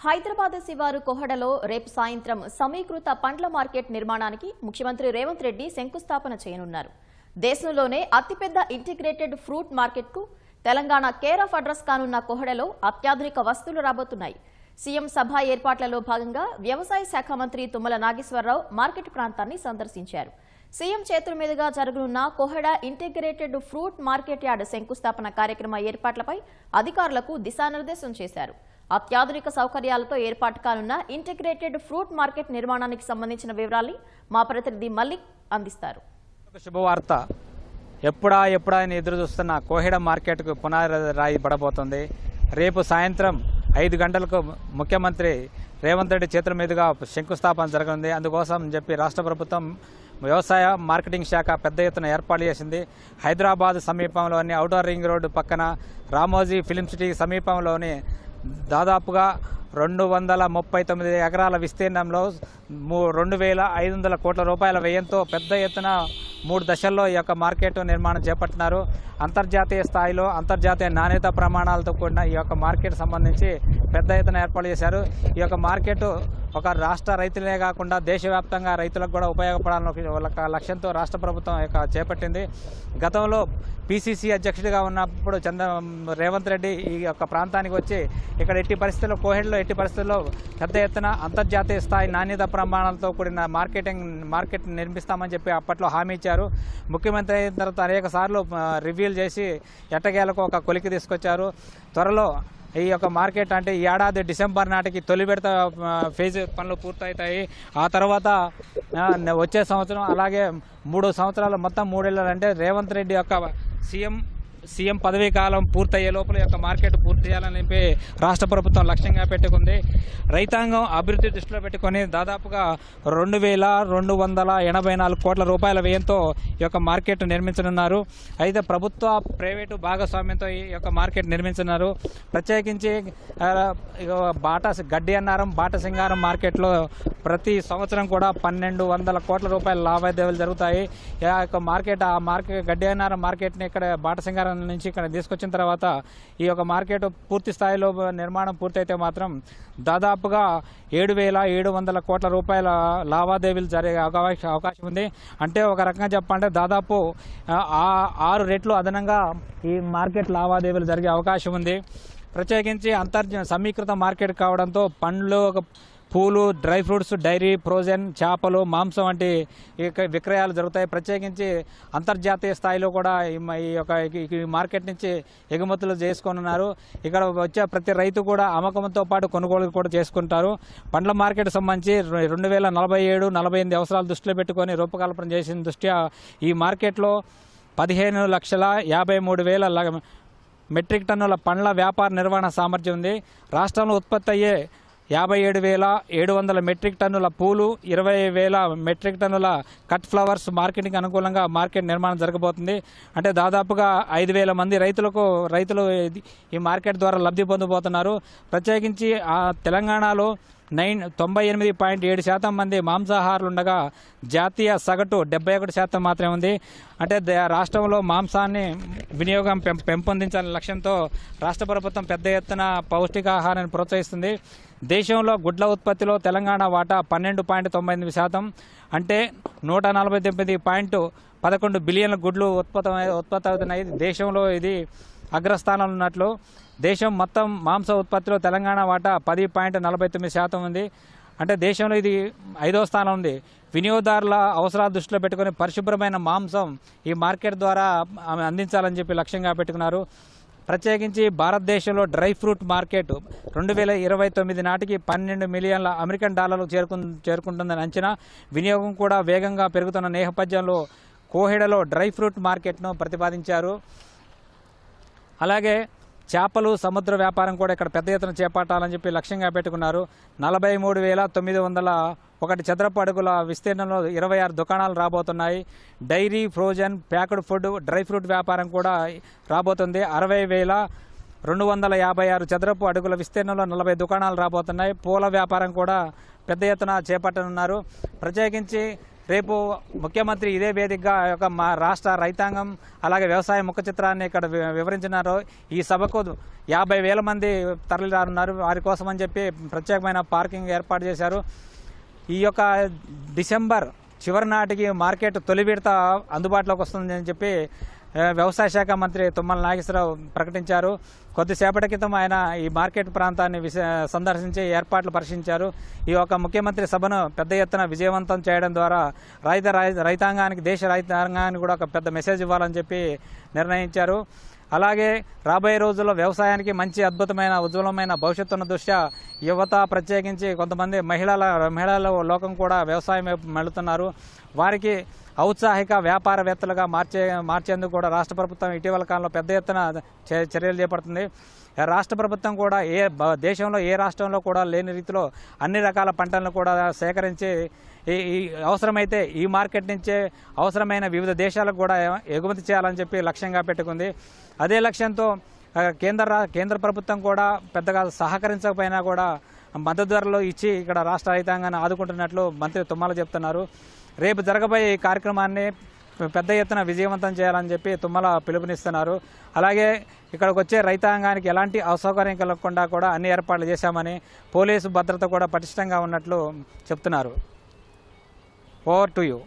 హైదరాబాద్ శివారు కోహడలో రేపు సాయంత్రం సమీకృత పండ్ల మార్కెట్ నిర్మాణానికి ముఖ్యమంత్రి రేవంత్ రెడ్డి శంకుస్థాపన చేయనున్నారు. దేశంలోనే అతిపెద్ద ఇంటిగ్రేటెడ్ ఫ్రూట్ మార్కెట్కు తెలంగాణ కేర్ ఆఫ్ అడ్రస్ కానున్న కోహడలో అత్యాధునిక వస్తువులు రాబోతున్నాయి. సీఎం సభ ఏర్పాట్లలో భాగంగా వ్యవసాయ శాఖ మంత్రి తుమ్మల నాగేశ్వరరావు మార్కెట్ ప్రాంతాన్ని సందర్శించారు. సీఎం చేతుల మీదుగా జరగనున్న Koheda integrated fruit market yard శంకుస్థాపన కార్యక్రమ ఏర్పాట్లపై అధికారులకు దిశానిర్దేశం చేశారు. అత్యాధునిక సౌకర్యాలతో ఏర్పాటు కానున్న ఇంటిగ్రేటెడ్ ఫ్రూట్ మార్కెట్ నిర్మాణానికి సంబంధించిన వివరాల్ని మా ప్రతినిధి మల్లిక్ అందిస్తారు. శుభవార్త. ఎప్పుడా అని ఎదురు చూస్తున్న కోహెడ మార్కెట్కు పునరాయి పడబోతుంది. రేపు సాయంత్రం 5 గంటలకు ముఖ్యమంత్రి రేవంత్ రెడ్డి చేతుల మీదుగా శంకుస్థాపన జరగనుంది. అందుకోసం చెప్పి రాష్ట్ర ప్రభుత్వం వ్యవసాయ మార్కెటింగ్ శాఖ పెద్ద ఎత్తున ఏర్పాటు చేసింది. హైదరాబాద్ సమీపంలోని ఔటర్ రింగ్ రోడ్డు పక్కన రామోజీ ఫిలిం సిటీ సమీపంలోని దాదాపుగా 239 ఎకరాల విస్తీర్ణంలో 2,500 కోట్ల రూపాయల వ్యయంతో పెద్ద ఎత్తున 3 దశల్లో ఈ యొక్క మార్కెట్ నిర్మాణం చేపట్టినారు. అంతర్జాతీయ స్థాయిలో అంతర్జాతీయ నాణ్యత ప్రమాణాలతో కూడిన ఈ యొక్క మార్కెట్ సంబంధించి పెద్ద ఎత్తున ఏర్పాటు చేశారు. ఈ యొక్క మార్కెట్ ఒక రాష్ట్ర రైతులే కాకుండా దేశవ్యాప్తంగా రైతులకు కూడా ఉపయోగపడాలని ఒక లక్ష్యంతో రాష్ట్ర ప్రభుత్వం చేపట్టింది. గతంలో పిసిసి అధ్యక్షుడిగా ఉన్నప్పుడు రేవంత్ రెడ్డి ఈ యొక్క ప్రాంతానికి వచ్చి ఇక్కడ ఎట్టి పరిస్థితుల్లో పెద్ద ఎత్తున అంతర్జాతీయ స్థాయి నాణ్యత ప్రమాణాలతో కూడిన మార్కెట్ నిర్మిస్తామని చెప్పి అప్పట్లో హామీ ఇచ్చారు. ముఖ్యమంత్రి అయిన తర్వాత అనేక సార్లు రివ్యూలు చేసి ఎట్టకేలకు ఒక కొలికి తీసుకొచ్చారు. త్వరలో ఈ యొక్క మార్కెట్ అంటే ఈ ఏడాది డిసెంబర్ నాటికి తొలి విడత ఫేజ్ పనులు పూర్తవుతాయి. ఆ తర్వాత వచ్చే సంవత్సరం అలాగే 3 సంవత్సరాలు మొత్తం 3 ఏళ్ళు అంటే రేవంత్ రెడ్డి యొక్క సీఎం పదవీ కాలం పూర్తయ్యే లోపల యొక్క మార్కెట్ పూర్తి చేయాలని చెప్పి రాష్ట్ర ప్రభుత్వం లక్ష్యంగా పెట్టుకుంది. రైతాంగం అభివృద్ధి దృష్టిలో పెట్టుకుని దాదాపుగా 2,284 కోట్ల రూపాయల వ్యయంతో ఈ యొక్క మార్కెట్ నిర్మించనున్నారు. అయితే ప్రభుత్వ ప్రైవేటు భాగస్వామ్యంతో ఈ యొక్క మార్కెట్ నిర్మించున్నారు. ప్రత్యేకించి గడ్డి అన్నారం బాట సింగారం మార్కెట్లో ప్రతి సంవత్సరం కూడా 1,200 కోట్ల రూపాయల లావాదేవీలు జరుగుతాయి. ఆ యొక్క గడ్డి అన్నారం మార్కెట్ని ఇక్కడ బాట సింగారం నుంచి ఇక్కడ తీసుకొచ్చిన తర్వాత ఈ యొక్క మార్కెట్ పూర్తి స్థాయిలో నిర్మాణం పూర్తయితే మాత్రం దాదాపుగా 7,700 కోట్ల రూపాయల లావాదేవీలు జరిగే అవకాశం ఉంది. అంటే ఒక రకంగా చెప్పాలంటే దాదాపు 6 రెట్లు అదనంగా ఈ మార్కెట్ లావాదేవీలు జరిగే అవకాశం ఉంది. ప్రత్యేకించి సమీకృత మార్కెట్ కావడంతో పండ్లు, పూలు, డ్రై ఫ్రూట్స్, డైరీ, ఫ్రోజన్, చేపలు, మాంసం వంటి విక్రయాలు జరుగుతాయి. ప్రత్యేకించి అంతర్జాతీయ స్థాయిలో కూడా ఈ మార్కెట్ నుంచి ఎగుమతులు చేసుకోనున్నారు. ఇక్కడ వచ్చే ప్రతి రైతు కూడా అమ్మకంతో పాటు కొనుగోలు కూడా చేసుకుంటారు. పండ్ల మార్కెట్ సంబంధించి 2047-48 అవసరాలు దృష్టిలో పెట్టుకొని రూపకల్పన చేసిన దృష్ట్యా ఈ మార్కెట్లో 15,53,000 మెట్రిక్ టన్నుల పండ్ల వ్యాపార నిర్వహణ సామర్థ్యం ఉంది. రాష్ట్రంలో ఉత్పత్తి అయ్యే 57,700 మెట్రిక్ టన్నుల పూలు, 20,000 మెట్రిక్ టన్నుల కట్ ఫ్లవర్స్ మార్కెటింగ్ అనుకూలంగా మార్కెట్ నిర్మాణం జరగబోతుంది. అంటే దాదాపుగా 5,000 మంది రైతులు ఈ మార్కెట్ ద్వారా లబ్ధి పొందబోతున్నారు. ప్రత్యేకించి తెలంగాణలో 98.7% మంది మాంసాహారులు ఉండగా జాతీయ సగటు 71% మాత్రమే ఉంది. అంటే రాష్ట్రంలో మాంసాన్ని వినియోగం పెంపొందించాలనే లక్ష్యంతో రాష్ట్ర ప్రభుత్వం పెద్ద ఎత్తున పౌష్టికాహారాన్ని ప్రోత్సహిస్తుంది. దేశంలో గుడ్ల ఉత్పత్తిలో తెలంగాణ వాటా 12.98%. అంటే 149.11 బిలియన్ల గుడ్లు ఉత్పత్తి అవుతున్నాయి. దేశంలో ఇది అగ్రస్థానంలో ఉన్నట్లు. దేశం మొత్తం మాంస ఉత్పత్తిలో తెలంగాణ వాటా 10.49% ఉంది. అంటే దేశంలో ఇది 5వ స్థానం ఉంది. వినియోగదారుల అవసరాలు దృష్టిలో పెట్టుకుని పరిశుభ్రమైన మాంసం ఈ మార్కెట్ ద్వారా అందించాలని చెప్పి లక్ష్యంగా పెట్టుకున్నారు. ప్రత్యేకించి భారతదేశంలో డ్రై ఫ్రూట్ మార్కెట్ 2029 నాటికి 12 మిలియన్ల అమెరికన్ డాలర్లు చేరుకుంటుందని అంచనా. వినియోగం కూడా వేగంగా పెరుగుతున్న నేపథ్యంలో కోహెడలో డ్రై ఫ్రూట్ మార్కెట్ను ప్రతిపాదించారు. అలాగే చేపలు, సముద్ర వ్యాపారం కూడా ఇక్కడ పెద్ద ఎత్తున చేపట్టాలని చెప్పి లక్ష్యంగా పెట్టుకున్నారు. 43,901 చదరపు అడుగుల విస్తీర్ణంలో 26 దుకాణాలు రాబోతున్నాయి. Dairy, frozen, packed food, dry fruit వ్యాపారం కూడా రాబోతుంది. 60,256 చదరపు అడుగుల విస్తీర్ణంలో 40 దుకాణాలు రాబోతున్నాయి. పూల వ్యాపారం కూడా పెద్ద ఎత్తున చేపట్టనున్నారు. ప్రత్యేకించి రేపు ముఖ్యమంత్రి ఇదే వేదికగా మా రాష్ట్ర రైతాంగం అలాగే వ్యవసాయ ముఖ చిత్రాన్ని ఇక్కడ వివరించినారు. ఈ సభకు 50,000 మంది తరలి రానున్నారు. వారి కోసం అని చెప్పి ప్రత్యేకమైన పార్కింగ్ ఏర్పాటు చేశారు. ఈ యొక్క డిసెంబర్ చివరి నాటికి మార్కెట్ తొలి విడత అందుబాటులోకి వస్తుందని చెప్పి వ్యవసాయ శాఖ మంత్రి తుమ్మల నాగేశ్వరరావు ప్రకటించారు. కొద్దిసేపటి క్రితం ఆయన ఈ మార్కెట్ ప్రాంతాన్ని సందర్శించి ఏర్పాట్లు పరిశీలించారు. ఈ యొక్క ముఖ్యమంత్రి సభను పెద్ద ఎత్తున విజయవంతం చేయడం ద్వారా రైతాంగానికి దేశ రైతాంగానికి కూడా ఒక పెద్ద మెసేజ్ ఇవ్వాలని చెప్పి నిర్ణయించారు. అలాగే రాబోయే రోజుల్లో వ్యవసాయానికి మంచి అద్భుతమైన ఉజ్వలమైన భవిష్యత్తున్న దృష్ట్యా యువత ప్రత్యేకించి కొంతమంది మహిళల లోకం కూడా వ్యవసాయం వైపు మళ్ళుతున్నారు. వారికి ఔత్సాహిక వ్యాపారవేత్తలుగా మార్చేందుకు కూడా రాష్ట్ర ప్రభుత్వం ఇటీవల కాలంలో పెద్ద ఎత్తున చర్యలు చేపడుతుంది. రాష్ట్ర ప్రభుత్వం కూడా దేశంలో ఏ రాష్ట్రంలో కూడా లేని రీతిలో అన్ని రకాల పంటలను కూడా సేకరించి ఈ అవసరమైతే ఈ మార్కెట్ నుంచే అవసరమైన వివిధ దేశాలకు కూడా ఎగుమతి చేయాలని చెప్పి లక్ష్యంగా పెట్టుకుంది. అదే లక్ష్యంతో కేంద్ర ప్రభుత్వం కూడా పెద్దగా సహకరించకపోయినా కూడా మద్దతు ధరలు ఇచ్చి ఇక్కడ రాష్ట్ర రైతాంగాన్ని ఆదుకుంటున్నట్లు మంత్రి తుమ్మల చెప్తున్నారు. రేపు జరగబోయే ఈ కార్యక్రమాన్ని పెద్ద ఎత్తున విజయవంతం చేయాలని చెప్పి తుమ్మల పిలుపునిస్తున్నారు. అలాగే ఇక్కడికి వచ్చే రైతాంగానికి ఎలాంటి అసౌకర్యం కలగకుండా కూడా అన్ని ఏర్పాట్లు చేశామని, పోలీసు భద్రత కూడా పటిష్టంగా ఉన్నట్లు చెప్తున్నారు. Over to you.